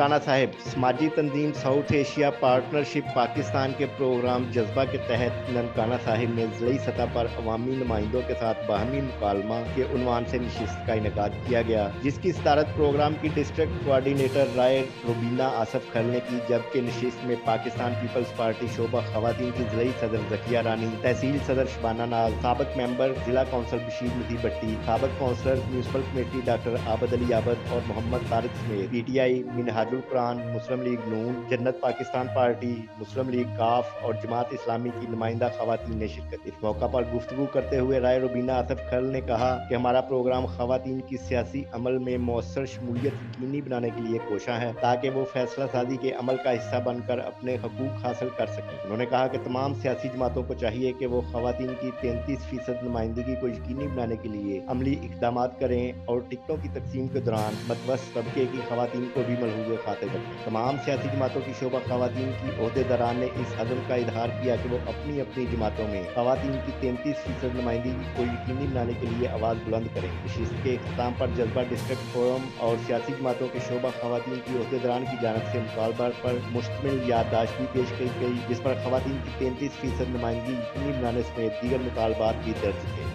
ननकाना साहिब समाजी तंजीम south Asia partnership Pakistan के programme जज्बा के तहत ननकाना साहिब में ज़िली सतह पर अवामी नुमाइंदों के साथ बाहमी मुकालमा के उन्वान से नशिस्त का इनेकाद किया गया, जिसकी सदारत प्रोग्राम की डिस्ट्रिक्ट कोआर्डिनेटर राय रुबीना आसफ खल ने की, जबकि नशिस्त में पाकिस्तान पीपल्स पार्टी शोबा खवातीन की ज़िली सदर जकिया रानी, तहसील सदर शबाना नाज, साबिक मेंबर जिला कौंसल बशीर मती भट्टी, साबिक councillor municipal committee doctor Abad Ali Abad और मोहम्मद तारिक समेत पीटीआई, मिनहाजुल कुरान, मुस्लिम लीग नून, जन्नत पाकिस्तान पार्टी, मुस्लिम लीग काफ और जमात इस्लामी की नुमाइंदा खवातीन ने शिरकत। इस मौका पर गुफ्तगू करते हुए राय रुबीना आसफ खल ने कहा कि हमारा प्रोग्राम खवातीन की सियासी अमल में मौसर शमूलियत यकीनी बनाने के लिए कोशा है, ताकि वो फैसला साजी के अमल का हिस्सा बनकर अपने हकूक हासिल कर सकें। उन्होंने कहा कि तमाम सियासी जमातों को चाहिए कि वो खवातीन की 33% नुमाइंदगी को यकीनी बनाने के लिए अमली इकदाम करें और टिकटों की तकसीम के दौरान मतवस्त तबके की खवातीन को भी मलहूज़ खातिर रखें। तमाम सियासी जमातों की शोबा खवातीन की ओहदेदारान ने इस अज़्म का इजहार किया कि वो अपनी अपनी जमातों में खवातीन की 33% नुमाइंदगी को यकीनी बनाने के लिए आवाज़ बुलंद करें। नशिस्त के इख्तिताम पर जज्बा डिस्ट्रिक्ट फोरम और सियासी जमातों के शोबा खवातीन की ओहदेदारान की जानब से मुतालबा पर मुश्तमिल याददाश्त भी पेश की गई, जिस पर खवातीन की 33% नुमाइंदगी यकीनी बनाने समेत दीगर मुतालबात भी दर्ज थे।